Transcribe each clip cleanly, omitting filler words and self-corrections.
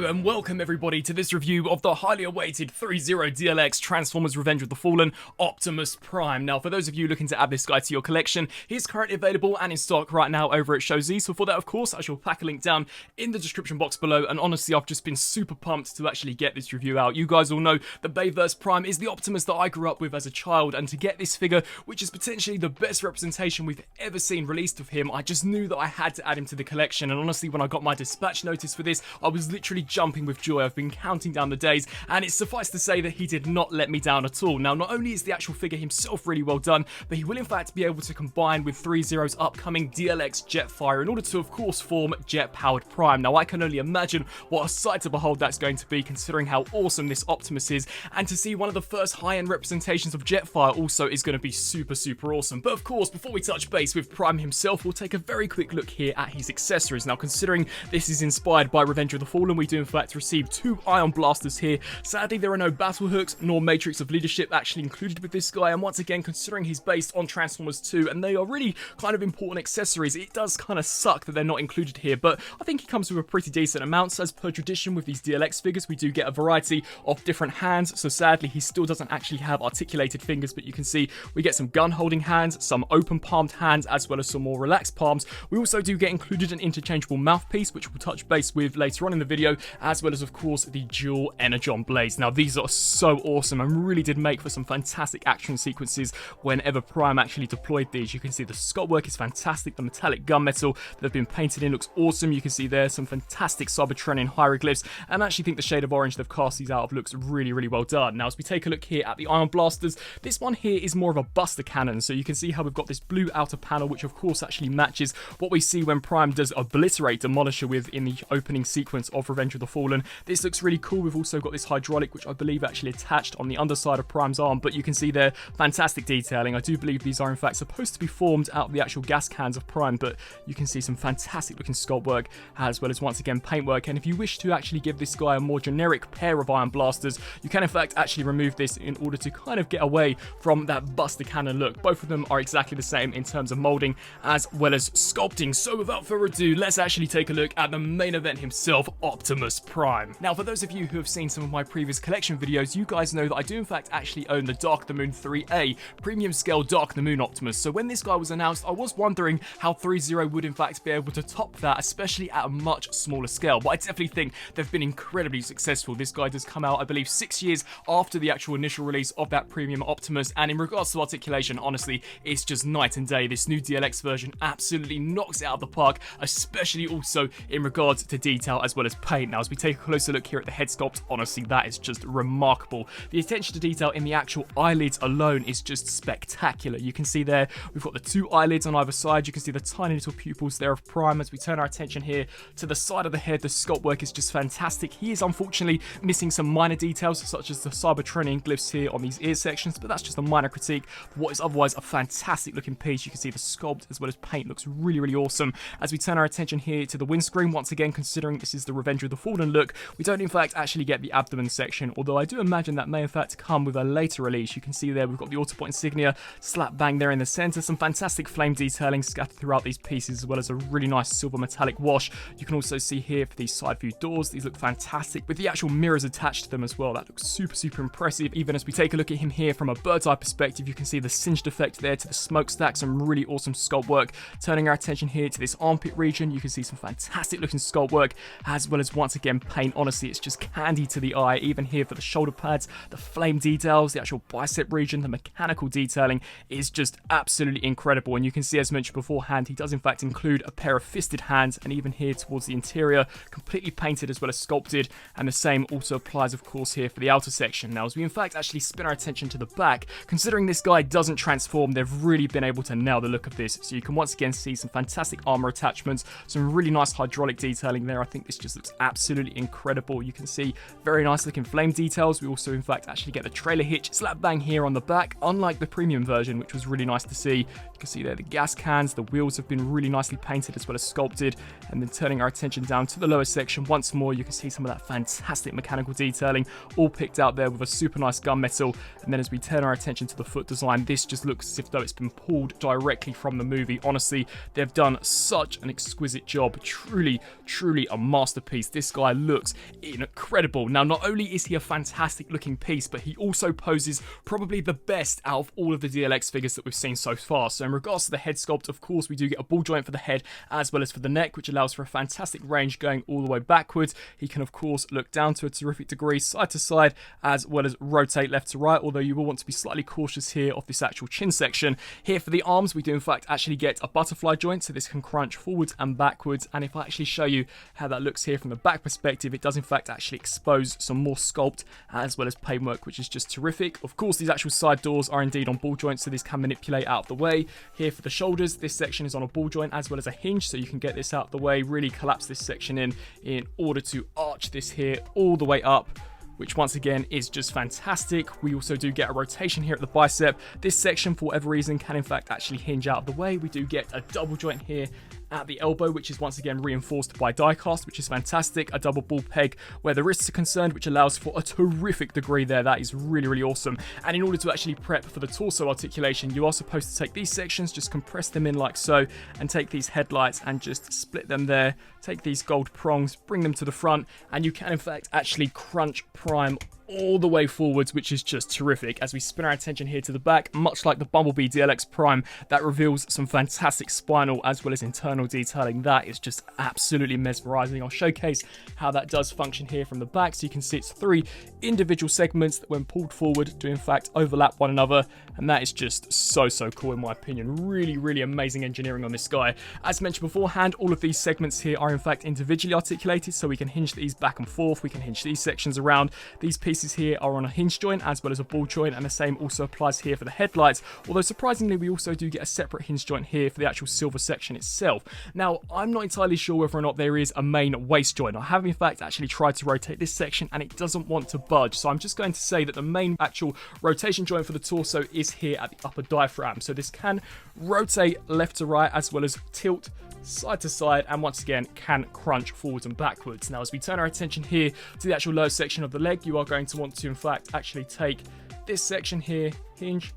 and welcome everybody to this review of the highly awaited Threezero DLX Transformers Revenge of the Fallen Optimus Prime. Now, for those of you looking to add this guy to your collection, he's currently available and in stock right now over at Showzy. So for that, of course, I shall pack a link down in the description box below. And honestly, I've just been super pumped to actually get this review out. You guys all know the Bayverse Prime is the Optimus that I grew up with as a child, and to get this figure, which is potentially the best representation we've ever seen released of him, I just knew that I had to add him to the collection. And honestly, when I got my dispatch notice for this, I was literally jumping with joy. I've been counting down the days, and it's suffice to say that he did not let me down at all. Now, not only is the actual figure himself really well done, but he will in fact be able to combine with Threezero's upcoming DLX Jetfire in order to, of course, form Jet-powered Prime. Now, I can only imagine what a sight to behold that's going to be, considering how awesome this Optimus is, and to see one of the first high-end representations of Jetfire also is going to be super awesome. But of course, before we touch base with Prime himself, we'll take a very quick look here at his accessories. Now, considering this is inspired by Revenge of the Fallen, we do in fact receive two ion blasters here. Sadly, there are no battle hooks nor matrix of leadership actually included with this guy, and once again, considering he's based on Transformers 2 and they are really kind of important accessories, it does kind of suck that they're not included here, but I think he comes with a pretty decent amount. So as per tradition with these DLX figures, we do get a variety of different hands. So sadly, he still doesn't actually have articulated fingers, but you can see we get some gun holding hands, some open palmed hands, as well as some more relaxed palms. We also do get included an interchangeable mouthpiece, which we'll touch base with later on in the video, as well as of course the dual energon blades. Now, these are so awesome and really did make for some fantastic action sequences whenever Prime actually deployed these. You can see the sculpt work is fantastic. The metallic gunmetal that have been painted in looks awesome. You can see there some fantastic Cybertronian hieroglyphs, and I actually think the shade of orange they've cast these out of looks really well done. Now, as we take a look here at the ion blasters, this one here is more of a buster cannon, so you can see how we've got this blue outer panel, which of course actually matches what we see when Prime does obliterate Demolisher with in the opening sequence of Revenge of the Fallen. This looks really cool. We've also got this hydraulic, which I believe actually attached on the underside of Prime's arm, but you can see there fantastic detailing. I do believe these are in fact supposed to be formed out of the actual gas cans of Prime, but you can see some fantastic looking sculpt work, as well as once again paintwork. And if you wish to actually give this guy a more generic pair of iron blasters, you can in fact actually remove this in order to kind of get away from that buster cannon look. Both of them are exactly the same in terms of molding as well as sculpting. So without further ado, let's actually take a look at the main event himself, Optimus Prime. Now, for those of you who have seen some of my previous collection videos, you guys know that I do in fact actually own the Dark the Moon 3A premium scale Dark the Moon Optimus. So when this guy was announced, I was wondering how Threezero would in fact be able to top that, especially at a much smaller scale. But I definitely think they've been incredibly successful. This guy does come out, I believe, 6 years after the actual initial release of that premium Optimus, and in regards to articulation, honestly, it's just night and day. This new DLX version absolutely knocks it out of the park, especially also in regards to detail as well as paint. Now, as we take a closer look here at the head sculpt, honestly, that is just remarkable. The attention to detail in the actual eyelids alone is just spectacular. You can see there, we've got the two eyelids on either side. You can see the tiny little pupils there of Prime. As we turn our attention here to the side of the head, the sculpt work is just fantastic. He is unfortunately missing some minor details, such as the Cybertronian glyphs here on these ear sections, but that's just a minor critique. What is otherwise a fantastic looking piece. You can see the sculpt as well as paint looks really awesome. As we turn our attention here to the windscreen, once again, considering this is the Revenge of the Fallen look, we don't in fact actually get the abdomen section, although I do imagine that may in fact come with a later release. You can see there we've got the Autobot insignia slap bang there in the center, some fantastic flame detailing scattered throughout these pieces, as well as a really nice silver metallic wash. You can also see here for these side view doors, these look fantastic with the actual mirrors attached to them as well. That looks super impressive. Even as we take a look at him here from a bird's eye perspective, you can see the singed effect there to the smokestack, some really awesome sculpt work. Turning our attention here to this armpit region, you can see some fantastic looking sculpt work, as well as once again paint. Honestly, it's just candy to the eye. Even here for the shoulder pads, the flame details, the actual bicep region, the mechanical detailing is just absolutely incredible. And you can see, as mentioned beforehand, he does in fact include a pair of fisted hands, and even here towards the interior, completely painted as well as sculpted. And the same also applies of course here for the outer section. Now, as we in fact actually spin our attention to the back, considering this guy doesn't transform, they've really been able to nail the look of this. So you can once again see some fantastic armor attachments, some really nice hydraulic detailing there. I think this just looks absolutely incredible. You can see very nice looking flame details. We also in fact actually get the trailer hitch slap bang here on the back, unlike the premium version, which was really nice to see. You can see there the gas cans, the wheels have been really nicely painted as well as sculpted. And then turning our attention down to the lower section once more, you can see some of that fantastic mechanical detailing all picked out there with a super nice gunmetal. And then as we turn our attention to the foot design, this just looks as if though it's been pulled directly from the movie. Honestly, they've done such an exquisite job. Truly a masterpiece. This guy looks incredible. Now, not only is he a fantastic looking piece, but he also poses probably the best out of all of the DLX figures that we've seen so far. So in regards to the head sculpt, of course, we do get a ball joint for the head as well as for the neck, which allows for a fantastic range going all the way backwards. He can, of course, look down to a terrific degree, side to side, as well as rotate left to right, although you will want to be slightly cautious here of this actual chin section. Here for the arms, we do in fact actually get a butterfly joint, so this can crunch forwards and backwards. And if I actually show you how that looks here from the back perspective, it does in fact actually expose some more sculpt as well as paintwork, which is just terrific. Of course, these actual side doors are indeed on ball joints, so this can manipulate out of the way. Here for the shoulders, this section is on a ball joint as well as a hinge, so you can get this out of the way, really collapse this section in order to arch this here all the way up, which once again is just fantastic. We also do get a rotation here at the bicep. This section, for whatever reason, can in fact actually hinge out of the way. We do get a double joint here at the elbow, which is once again reinforced by die cast, which is fantastic. A double ball peg where the wrists are concerned, which allows for a terrific degree there. That is really, really awesome. And in order to actually prep for the torso articulation, you are supposed to take these sections, just compress them in like so, and take these headlights and just split them there. Take these gold prongs, bring them to the front, and you can in fact actually crunch prime all the way forwards, which is just terrific. As we spin our attention here to the back, much like the Bumblebee DLX Prime, that reveals some fantastic spinal as well as internal detailing. That is just absolutely mesmerizing. I'll showcase how that does function here from the back, so you can see it's 3 individual segments that when pulled forward do in fact overlap one another, and that is just so cool in my opinion. Really, really amazing engineering on this guy. As mentioned beforehand, all of these segments here are in fact individually articulated, so we can hinge these back and forth, we can hinge these sections around. These pieces here are on a hinge joint as well as a ball joint, and the same also applies here for the headlights, although surprisingly we also do get a separate hinge joint here for the actual silver section itself. Now, I'm not entirely sure whether or not there is a main waist joint. I have in fact actually tried to rotate this section and it doesn't want to budge, so I'm just going to say that the main actual rotation joint for the torso is here at the upper diaphragm, so this can rotate left to right as well as tilt side to side, and once again can crunch forwards and backwards. Now, as we turn our attention here to the actual lower section of the leg, you are going to want to in fact actually take this section here, hinge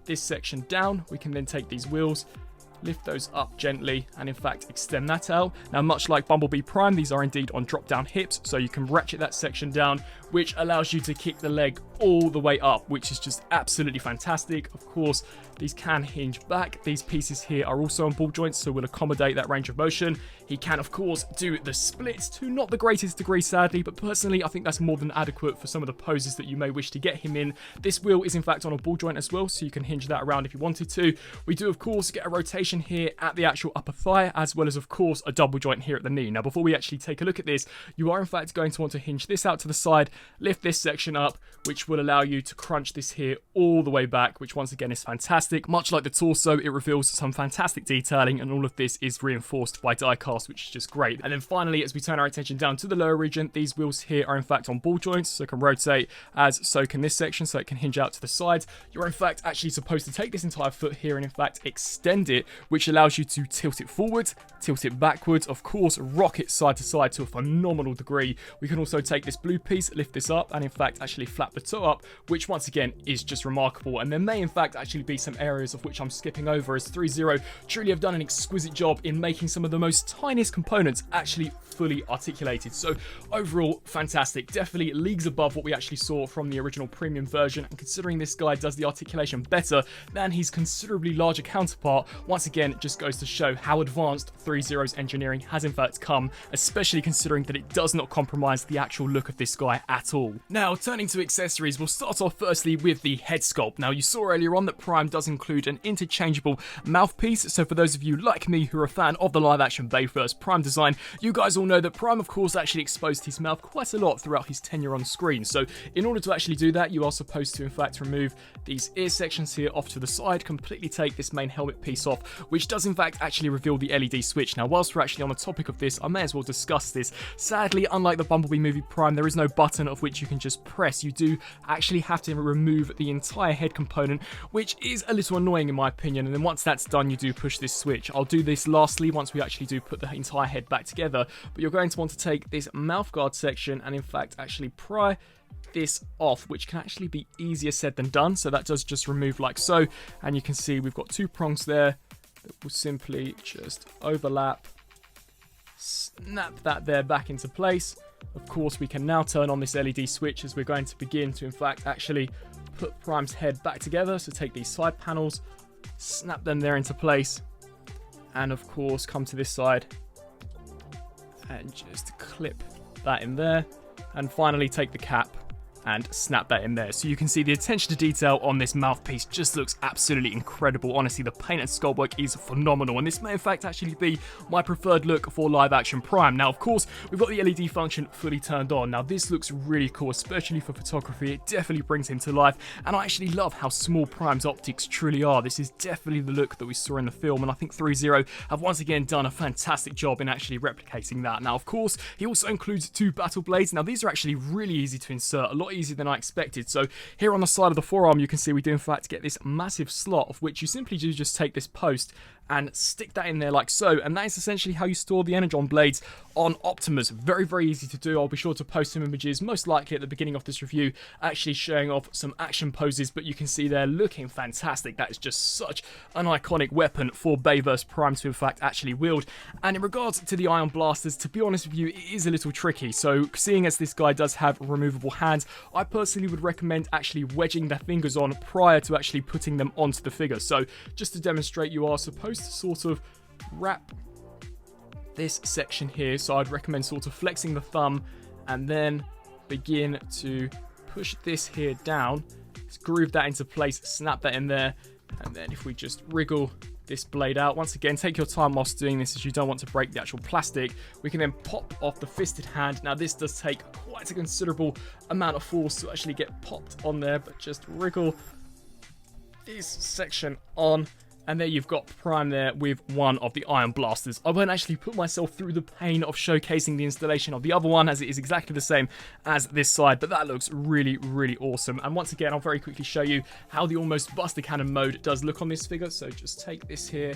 this section down. We can then take these wheels, lift those up gently, and in fact extend that out. Now, much like Bumblebee Prime, these are indeed on drop down hips, so you can ratchet that section down, which allows you to kick the leg all the way up, which is just absolutely fantastic. Of course, these can hinge back. These pieces here are also on ball joints, so will accommodate that range of motion. He can, of course, do the splits to not the greatest degree, sadly, but personally, I think that's more than adequate for some of the poses that you may wish to get him in. This wheel is, in fact, on a ball joint as well, so you can hinge that around if you wanted to. We do, of course, get a rotation here at the actual upper thigh, as well as, of course, a double joint here at the knee. Now, before we actually take a look at this, you are, in fact, going to want to hinge this out to the side, lift this section up, which will allow you to crunch this here all the way back, which once again is fantastic. Much like the torso, it reveals some fantastic detailing, and all of this is reinforced by die cast, which is just great. And then finally, as we turn our attention down to the lower region, these wheels here are in fact on ball joints, so it can rotate, as so can this section, so it can hinge out to the sides. You're in fact actually supposed to take this entire foot here and in fact extend it, which allows you to tilt it forward, tilt it backwards, of course rock it side to side to a phenomenal degree. We can also take this blue piece, lift this up, and in fact actually flap the toe up, which once again is just remarkable. And there may in fact actually be some areas of which I'm skipping over, as Threezero truly have done an exquisite job in making some of the most tiniest components actually fully articulated. So overall, fantastic. Definitely leagues above what we actually saw from the original premium version, and considering this guy does the articulation better than his considerably larger counterpart, once again it just goes to show how advanced Threezero's engineering has in fact come, especially considering that it does not compromise the actual look of this guy at all. Now, turning to accessories, we'll start off firstly with the head sculpt. Now, you saw earlier on that Prime does include an interchangeable mouthpiece, so for those of you like me who are a fan of the live action Bayverse Prime design, you guys all know that Prime of course actually exposed his mouth quite a lot throughout his tenure on screen. So in order to actually do that, you are supposed to in fact remove these ear sections here off to the side, completely take this main helmet piece off, which does in fact actually reveal the LED switch. Now, whilst we're actually on the topic of this, I may as well discuss this. Sadly, unlike the Bumblebee movie Prime, there is no button of which you can just press. You do actually have to remove the entire head component, which is a little annoying in my opinion, and then once that's done, you do push this switch. I'll do this lastly once we actually do put the entire head back together, but you're going to want to take this mouthguard section and in fact actually pry this off, which can actually be easier said than done. So that does just remove like so, and you can see we've got 2 prongs there that will simply just overlap, snap that there back into place, Of course, we can now turn on this LED switch as we're going to begin to, in fact, actually put Prime's head back together. So take these side panels, snap them there into place, and of course, come to this side and just clip that in there. And finally, take the cap and snap that in there. So you can see the attention to detail on this mouthpiece just looks absolutely incredible. Honestly, the paint and sculpt work is phenomenal, and this may in fact actually be my preferred look for live action Prime. Now, of course, we've got the LED function fully turned on. Now, this looks really cool, especially for photography. It definitely brings him to life, and I actually love how small Prime's optics truly are. This is definitely the look that we saw in the film, and I think Threezero have once again done a fantastic job in actually replicating that. Now, of course, he also includes 2 battle blades. Now, these are actually really easy to insert, a lot easier than I expected. So here on the side of the forearm, you can see we do in fact get this massive slot, of which you simply do just take this post and stick that in there like so, and that is essentially how you store the Energon blades on Optimus. Very, very easy to do. I'll be sure to post some images, most likely at the beginning of this review, actually showing off some action poses, but you can see they're looking fantastic. That is just such an iconic weapon for Bayverse Prime to in fact actually wield. And in regards to the ion blasters, to be honest with you, it is a little tricky. So seeing as this guy does have removable hands, I personally would recommend actually wedging their fingers on prior to actually putting them onto the figure. So just to demonstrate, you are supposed to sort of wrap this section here. So I'd recommend sort of flexing the thumb and then begin to push this here down, groove that into place, snap that in there, and then if we just wriggle this blade out, once again take your time whilst doing this as you don't want to break the actual plastic, we can then pop off the fisted hand. Now this does take quite a considerable amount of force to actually get popped on there, but just wriggle this section on, and there you've got Prime there with one of the iron blasters. I won't actually put myself through the pain of showcasing the installation of the other one, as it is exactly the same as this side, but that looks really, really awesome. And once again, I'll very quickly show you how the almost Buster Cannon mode does look on this figure. So just take this here,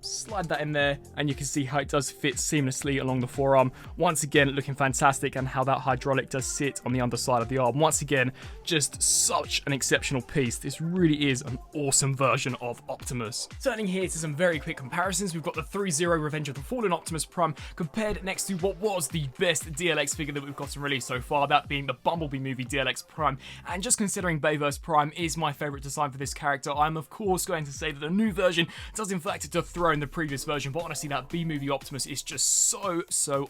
slide that in there, and you can see how it does fit seamlessly along the forearm. Once again, looking fantastic, and how that hydraulic does sit on the underside of the arm. Once again, just such an exceptional piece. This really is an awesome version of Optimus. Turning here to some very quick comparisons, we've got the Threezero Revenge of the Fallen Optimus Prime compared next to what was the best DLX figure that we've gotten released so far, that being the Bumblebee movie DLX Prime. And just considering Bayverse Prime is my favourite design for this character, I'm of course going to say that the new version does in fact dethrone in the previous version, but honestly that B-movie Optimus is just so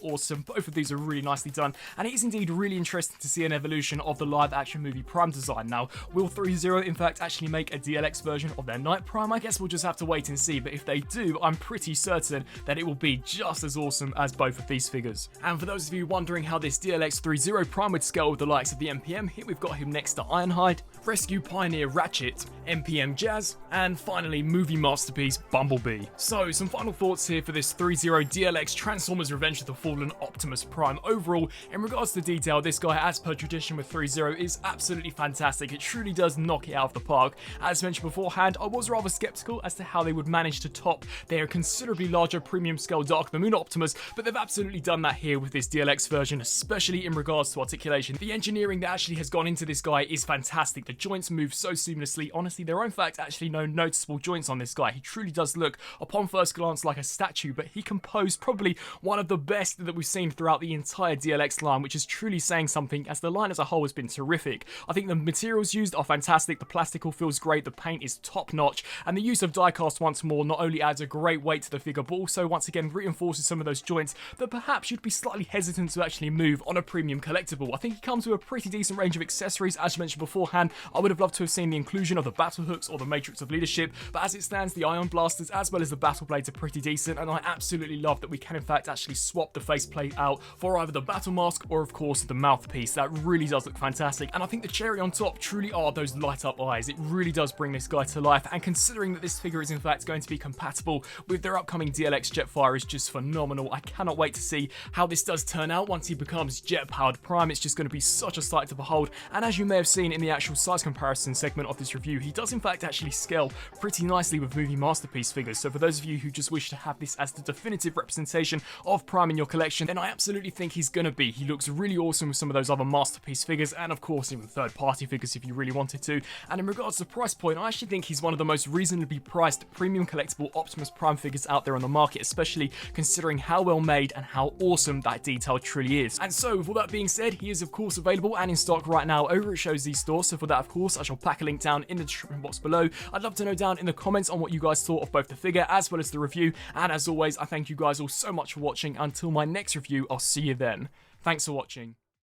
awesome. Both of these are really nicely done, and it is indeed really interesting to see an evolution of the live action movie Prime design. Now, will Threezero in fact actually make a DLX version of their Night Prime? I guess we'll just have to wait and see, but if they do, I'm pretty certain that it will be just as awesome as both of these figures. And for those of you wondering how this DLX Threezero Prime would scale with the likes of the MPM, here we've got him next to Ironhide, Rescue Pioneer Ratchet, MPM Jazz, and finally movie masterpiece Bumblebee. So some final thoughts here for this Threezero DLX Transformers Revenge of the Fallen Optimus Prime. Overall, in regards to detail, this guy, as per tradition with Threezero, is absolutely fantastic. It truly does knock it out of the park. As mentioned beforehand, I was rather skeptical as to how they would manage to top their considerably larger premium scale Dark of the Moon Optimus, but they've absolutely done that here with this DLX version, especially in regards to articulation. The engineering that actually has gone into this guy is fantastic. The joints move so seamlessly. Honestly, there are in fact actually no noticeable joints on this guy. He truly does look, upon first glance, like a statue, but he composed probably one of the best that we've seen throughout the entire DLX line, which is truly saying something, as the line as a whole has been terrific. I think the materials used are fantastic, the plastic all feels great, the paint is top notch, and the use of diecast once more not only adds a great weight to the figure, but also once again reinforces some of those joints that perhaps you'd be slightly hesitant to actually move on a premium collectible. I think he comes with a pretty decent range of accessories. As mentioned beforehand, I would have loved to have seen the inclusion of the battle hooks or the Matrix of Leadership, but as it stands, the ion blasters as well as the battle blades are pretty decent, and I absolutely love that we can in fact actually swap the faceplate out for either the battle mask or of course the mouthpiece. That really does look fantastic, and I think the cherry on top truly are those light up eyes. It really does bring this guy to life, and considering that this figure is in fact going to be compatible with their upcoming DLX Jetfire is just phenomenal. I cannot wait to see how this does turn out once he becomes jet powered Prime. It's just going to be such a sight to behold, and as you may have seen in the actual size comparison segment of this review, he does in fact actually scale pretty nicely with movie masterpiece figures. So for those those of you who just wish to have this as the definitive representation of Prime in your collection, then I absolutely think he's gonna be. He looks really awesome with some of those other masterpiece figures, and of course even third-party figures if you really wanted to. And in regards to price point, I actually think he's one of the most reasonably priced premium collectible Optimus Prime figures out there on the market, especially considering how well made and how awesome that detail truly is. And so, with all that being said, he is of course available and in stock right now over at Shows These stores. So for that, of course, I shall pack a link down in the description box below. I'd love to know down in the comments on what you guys thought of both the figure as well as the review. And as always, I thank you guys all so much for watching. Until my next review, I'll see you then. Thanks for watching.